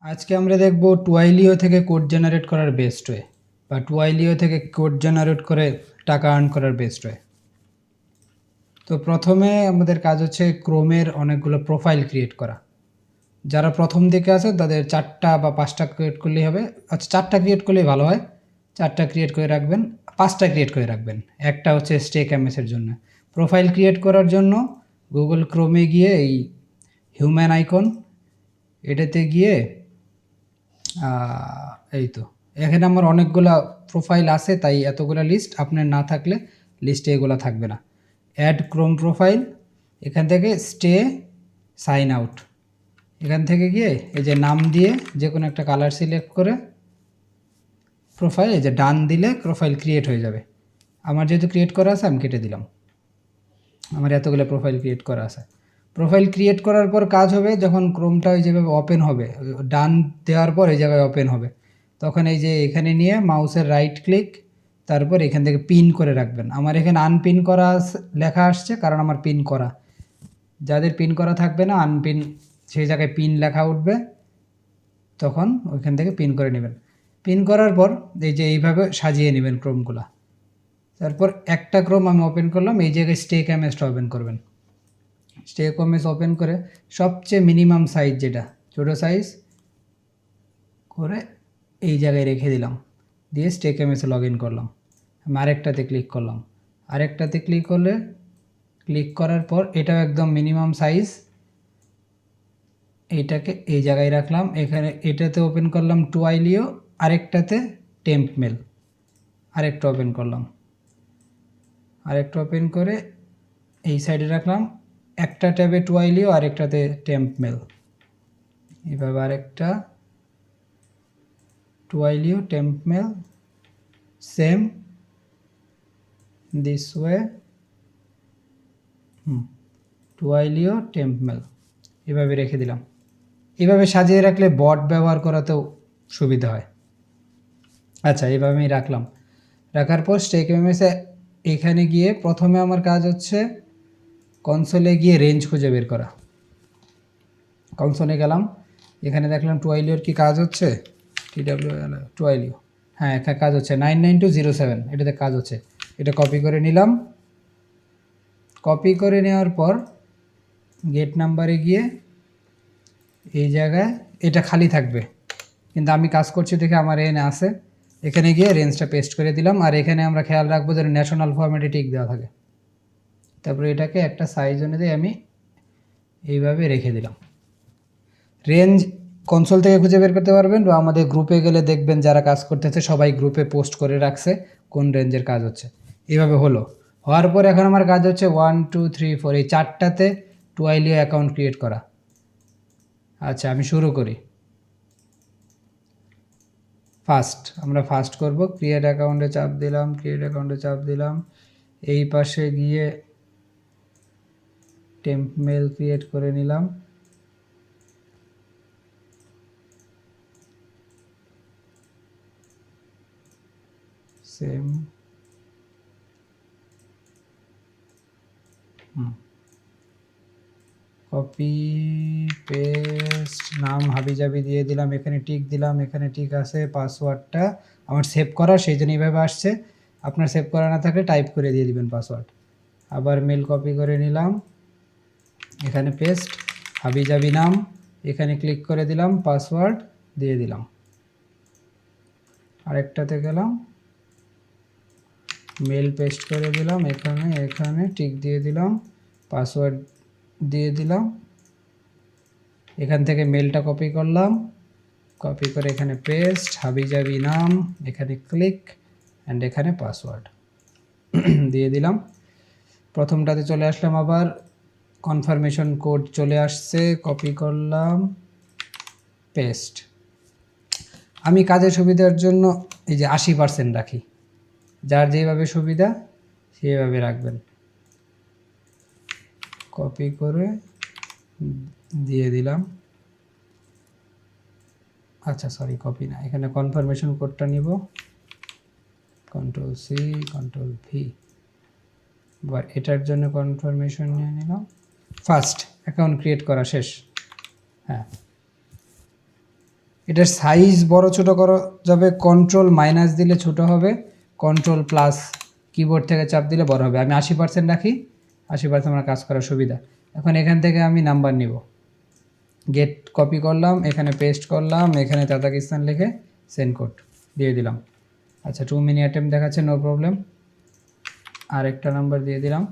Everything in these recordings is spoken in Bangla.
আজকে আমরা দেখব টুয়াইলিও থেকে কোড জেনারেট করার বেস্ট ওয়ে বা টুয়াইলিও থেকে কোড জেনারেট করে টাকা আর্ন করার বেস্ট ওয়ে। তো প্রথমে আমাদের কাজ হচ্ছে ক্রোমের অনেকগুলো প্রোফাইল ক্রিয়েট করা। যারা প্রথম দিকে আছে তাদের 4টা বা 5টা ক্রিয়েট করলেই হবে। আচ্ছা, 4টা ক্রিয়েট করলেই ভালো হয়। 4টা ক্রিয়েট করে রাখবেন, 5টা ক্রিয়েট করে রাখবেন। একটা হচ্ছে স্টেক এমএসের জন্য। প্রোফাইল ক্রিয়েট করার জন্য গুগল ক্রোমে গিয়ে এই হিউম্যান আইকন এটাতে গিয়ে এই তো এখানে আমার অনেকগুলা প্রোফাইল আছে, তাই এতগুলা লিস্ট। আপনার না থাকলে লিস্টে এগুলো থাকবে না। অ্যাড ক্রোম প্রোফাইল, এখান থেকে স্টে সাইন আউট, এখান থেকে গিয়ে এই যে নাম দিয়ে যে কোনো একটা কালার সিলেক্ট করে প্রোফাইল এই যে ডান দিলে প্রোফাইল ক্রিয়েট হয়ে যাবে। আমার যেহেতু ক্রিয়েট করা আছে আমি কেটে দিলাম। আমার এতগুলো প্রোফাইল ক্রিয়েট করা আছে। প্রোফাইল ক্রিয়েট করার পর কাজ হবে যখন ক্রোমটা ওই যেভাবে ওপেন হবে, ডান দেওয়ার পর এই জায়গায় ওপেন হবে, তখন এই যে এখানে নিয়ে মাউসের রাইট ক্লিক, তারপর এখান থেকে পিন করে রাখবেন। আমার এখানে আনপিন করা লেখা আসছে কারণ আমার পিন করা। যাদের পিন করা থাকবে না, আনপিন সেই জায়গায় পিন লেখা উঠবে, তখন ওইখান থেকে পিন করে নেবেন। পিন করার পর এই যে এইভাবে সাজিয়ে নেবেন ক্রোমগুলো। তারপর একটা ক্রোম আমি ওপেন করলাম, এই জায়গায় স্টেক এমএসটা ওপেন করবেন। স্টেক এমএস ওপেন করে সবচেয়ে মিনিমাম সাইজ যেটা ছোটো সাইজ করে এই জায়গায় রেখে দিলাম, দিয়ে স্টেক এমএসে লগ ইন করলাম। আমি আরেকটাতে ক্লিক করলাম, আরেকটাতে ক্লিক করলে ক্লিক করার পর এটাও একদম মিনিমাম সাইজ, এইটাকে এই জায়গায় রাখলাম। এখানে এটাতে ওপেন করলাম টুয়াইলিও, আরেকটাতে টেম্প মেল, আরেকটা ওপেন করলাম, আরেকটা ওপেন করে এই সাইডে রাখলাম। একটা ট্যাবে টুয়াইলিও, আরেকটাতে টেম্প মেল, এভাবে আরেকটা Twilio temp mail, same this way Twilio temp mail, এভাবে রেখে দিলাম। এভাবে সাজিয়ে রাখলে বট ব্যবহার করাতেও সুবিধা হয়। আচ্ছা, এইভাবে আমি রাখলাম। রাখার পর স্টেক এমএসে এখানে গিয়ে প্রথমে আমার কাজ হচ্ছে কনসোলে গিয়ে রেঞ্জ খুঁজে বের করা। কনসোলে গেলাম, এখানে দেখলাম টুয়াইলিওর কি কাজ হচ্ছে, টুয়াইলিও, হ্যাঁ এখানে কাজ হচ্ছে 99207, এটাতে কাজ হচ্ছে। এটা কপি করে নিলাম। কপি করে নেওয়ার পর গেট নাম্বারে গিয়ে এই জায়গায় এটা খালি থাকবে, কিন্তু আমি কাজ করছি দেখে আমার এনে আছে। এখানে গিয়ে রেঞ্জটা পেস্ট করে দিলাম। আর এখানে আমরা খেয়াল রাখবো যেন ন্যাশনাল ফরম্যাটে টিক দেওয়া থাকে। তারপরে এটাকে একটা সাইজ অনুযায়ী আমি এইভাবে রেখে দিলাম। রেঞ্জ কনসোল থেকে খুঁজে বের করতে পারবেন, বা আমাদের গ্রুপে গেলে দেখবেন যারা কাজ করতেছে সবাই গ্রুপে পোস্ট করে রাখছে কোন রেঞ্জের কাজ হচ্ছে। এইভাবে হওয়ার পর এখন আমার কাজ হচ্ছে 1 2 3 4 এই 4টাতে টুয়াইলিও অ্যাকাউন্ট ক্রিয়েট করা। আচ্ছা, আমি শুরু করি। আমরা ফার্স্ট করব। ক্রিয়েট অ্যাকাউন্টে চাপ দিলাম, ক্রিয়েট অ্যাকাউন্টে চাপ দিলাম। এই পাশে গিয়ে টেম্প মেল ক্রিয়েট করে নিলাম। সেম কপি পেস্ট, নাম হাবিজাবি দিয়ে দিলাম, এখানে টিক দিলাম, এখানে টিক আছে। পাসওয়ার্ডটা আমার সেভ করা, সেই জন্য এইভাবে আসছে। আপনার সেভ করা না থাকলে টাইপ করে দিয়ে দিবেন পাসওয়ার্ড। আবার মেল কপি করে নিলাম, এখানে পেস্ট, হাবিজাবি নাম, এখানে ক্লিক করে দিলাম, পাসওয়ার্ড দিয়ে দিলাম। আরেকটাতে গেলাম, মেল পেস্ট করে দিলাম, এখানে টিক দিয়ে দিলাম, পাসওয়ার্ড দিয়ে দিলাম। এখান থেকে মেলটা কপি করলাম, কপি করে এখানে পেস্ট, হাবিজাবি নাম, এখানে ক্লিক অ্যান্ড এখানে পাসওয়ার্ড দিয়ে দিলাম। প্রথমটাতে চলে আসলাম, আবার কনফার্মেশন কোড চলে আসছে, কপি করলাম, পেস্ট। আমি কাজের সুবিধার জন্য এই যে 80% রাখি, যার যেভাবে সুবিধা সেইভাবে রাখবেন। কপি করে দিয়ে দিলাম। আচ্ছা সরি, কপি না, এখানে কনফার্মেশন কোডটা নিব, কন্ট্রোল সি কন্ট্রোল ভি। এবার এটার জন্য কনফার্মেশন নিয়ে নিলাম। ফার্স্ট অ্যাকাউন্ট ক্রিয়েট করা শেষ। হ্যাঁ, এটার সাইজ বড় ছোট করা যাবে, কন্ট্রোল মাইনাস দিলে ছোট হবে, কন্ট্রোল প্লাস কিবোর্ড থেকে চাপ দিলে বড় হবে। আমি 80% রাখি, 80% আমার কাজ করার সুবিধা। এখন এখান থেকে আমি নাম্বার নিব, গেট কপি করলাম, এখানে পেস্ট করলাম, এখানে তাজাকিস্তান লিখে সেন্ড কোড দিয়ে দিলাম। আচ্ছা 2 মিনি অ্যাটেম্প দেখাচ্ছে, নো প্রবলেম। আরেকটা নাম্বার দিয়ে দিলাম,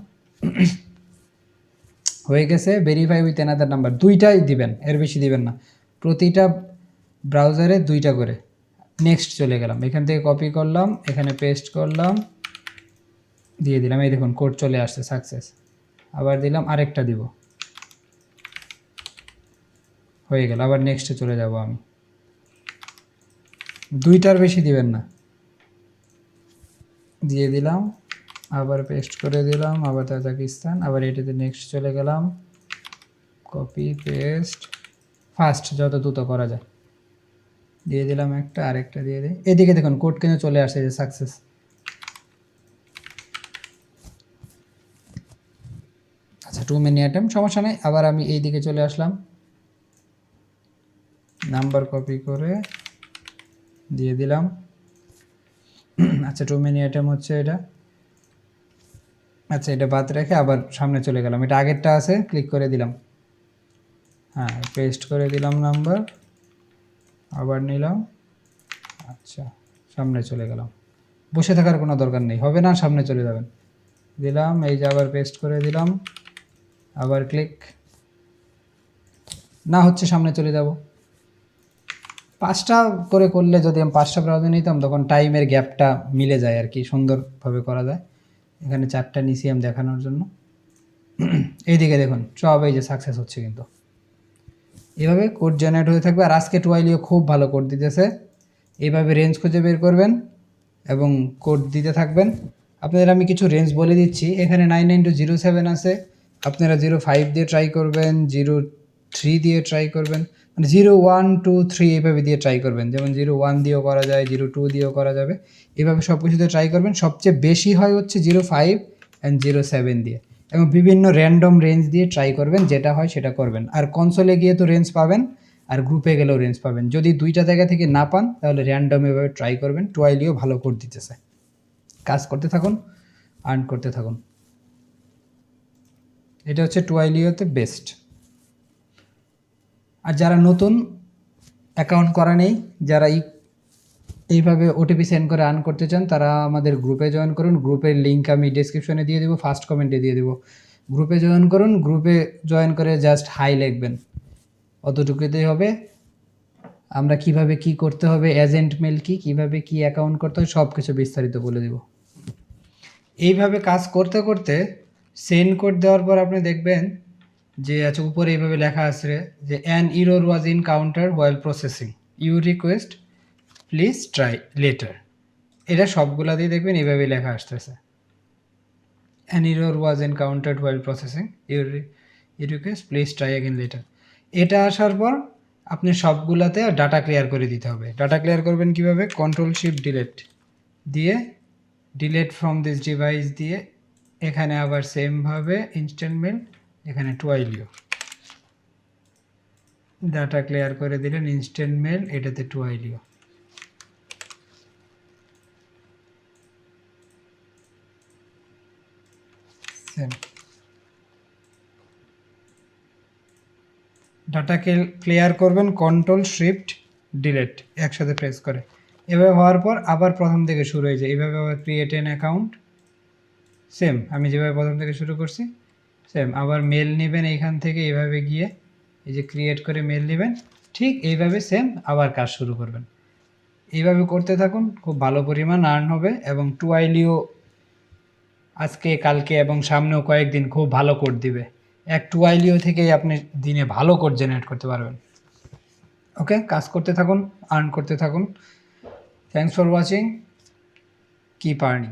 হয়ে গেছে। ভেরিফাই উইথ অ্যানাদার নাম্বার, দুইটাই দিবেন, এর বেশি দিবেন না, প্রতিটা ব্রাউজারে দুইটা করে। নেক্সট চলে গেলাম, এখান থেকে কপি করলাম, এখানে পেস্ট করলাম, দিয়ে দিলাম। এই দেখুন কোড চলে আসছে, সাকসেস। আবার দিলাম, আরেকটা দিব, হয়ে গেল। আবার নেক্সটে চলে যাব আমি, দুইটার বেশি দিবেন না, দিয়ে দিলাম, আবার পেস্ট করে দিলাম, আবার তাজাকিস্তান, আবার এটাতে নেক্সট চলে গেলাম, কপি পেস্ট, ফাস্ট যত দ্রুত করা যায় দিয়ে দিলাম একটা, আরেকটা দিয়ে দিই। এদিকে দেখুন কোড কিন্তু চলে আসছে, যে সাকসেস। আচ্ছা 2 মিনি অ্যাটেম্প, সমস্যা নেই। আবার আমি এই দিকে চলে আসলাম, নাম্বার কপি করে দিয়ে দিলাম। আচ্ছা 2 মিনি অ্যাটেম্প হচ্ছে এটা। আচ্ছা এটা বাদ রেখে আবার সামনে চলে গেলাম, এটা আগেরটা আছে, ক্লিক করে দিলাম, হ্যাঁ পেস্ট করে দিলাম নাম্বার, আবার নিলাম। আচ্ছা সামনে চলে গেলাম, বসে থাকার কোনো দরকার নেই, হবে না, সামনে চলে যাবেন। দিলাম, এই যে আবার পেস্ট করে দিলাম, আবার ক্লিক, না হচ্ছে সামনে চলে যাব। 5টা করে করলে, যদি আমি 5টা ব্রাউজার নিতাম তখন টাইমের গ্যাপটা মিলে যায় আর কি, সুন্দরভাবে করা যায়। এখানে 4টা নিচে আমি দেখানোর জন্য। এইদিকে দেখুন সব এই যে সাকসেস হচ্ছে, কিন্তু এইভাবে কোড জেনারেট হয়ে থাকবে। আর আজকে টুয়াইলিও খুব ভালো কোড দিতেছে, এইভাবে রেঞ্জ খুঁজে বের করবেন এবং কোড দিতে থাকবেন। আপনাদের আমি কিছু রেঞ্জ বলে দিচ্ছি, এখানে 99207 আছে, আপনারা 05 দিয়ে ট্রাই করবেন, 03 দিয়ে ট্রাই করবেন, মানে 01, 2, 3 এইভাবে দিয়ে ট্রাই করবেন। যেমন 01 দিয়েও করা যায়, 02 দিয়েও করা যাবে, এইভাবে সব কিছুতে ট্রাই করবেন। সবচেয়ে বেশি হয় হচ্ছে 05 অ্যান্ড 07 দিয়ে, এবং বিভিন্ন র্যান্ডম রেঞ্জ দিয়ে ট্রাই করবেন, যেটা হয় সেটা করবেন। আর কনসোলে গিয়ে তো রেঞ্জ পাবেন, আর গ্রুপে গেলেও রেঞ্জ পাবেন। যদি দুইটা জায়গা থেকে না পান তাহলে র্যান্ডম এভাবে ট্রাই করবেন। টুয়াইলিও ভালো কোড দিতেছে, কাজ করতে থাকুন, আর্ন করতে থাকুন। এটা হচ্ছে টুয়াইলিওতে বেস্ট। আর যারা নতুন অ্যাকাউন্ট করা নেই, যারা এইভাবে ওটিপি সেন্ড করে আর্ন করতে চান, তারা আমাদের গ্রুপে জয়েন করুন। গ্রুপের লিঙ্ক আমি ডেসক্রিপশনে দিয়ে দেবো, ফার্স্ট কমেন্টে দিয়ে দেবো। গ্রুপে জয়েন করুন, গ্রুপে জয়েন করে জাস্ট হাই লিখবেন, অতটুকুতেই হবে। আমরা কিভাবে কি করতে হবে, এজেন্ট মেল কি, কিভাবে কি অ্যাকাউন্ট করতে হয়, সব কিছু বিস্তারিত বলে দেব। এইভাবে কাজ করতে করতে সেন্ড কোড দেওয়ার পর আপনি দেখবেন যে আচ্ছা উপরে এইভাবে লেখা আছে যে an error was encounter while processing, you request please try later. এটা সবগুলা দিয়ে দেখবেন এইভাবে লেখা আসতেছে, an error was encountered while processing, you request please try again later. এটা আসার পর আপনি সবগুলাতে ডাটা ক্লিয়ার করে দিতে হবে। ডাটা ক্লিয়ার করবেন কিভাবে, কন্ট্রোল শিফট ডিলিট দিয়ে, ডিলিট ফ্রম দিস ডিভাইস দিয়ে, এখানে আবার সেমভাবে ইনস্ট্যান্ট মেল, এখানে টুয়াইলিও, ডাটা ক্লিয়ার করে দিলেন ইনস্ট্যান্ট মেল, এটাতে টুয়াইলিও। সেম ডাটাকে ক্লিয়ার করবেন, কন্ট্রোল শিফট ডিলিট একসাথে প্রেস করে। এভাবে হওয়ার পর আবার প্রথম থেকে শুরু হয়ে যায়, এভাবে আবার ক্রিয়েট অ্যান অ্যাকাউন্ট, সেম আমি যেভাবে প্রথম থেকে শুরু করছি সেম। আবার মেল নেবেন এইখান থেকে, এইভাবে গিয়ে এই যে ক্রিয়েট করে মেল নেবেন, ঠিক এইভাবে সেম আবার কাজ শুরু করবেন। এইভাবে করতে থাকুন, খুব ভালো পরিমাণ আর্ন হবে। এবং টুয়াইলিও আজকে কালকে এবং সামনেও কয়েকদিন খুব ভালো কোড দিবে। এক টুয়াইলিও থেকেই আপনি দিনে ভালো কোড জেনারেট করতে পারবেন। ওকে, কাজ করতে থাকুন, আর্ন করতে থাকুন। Thanks for watching, keep earning.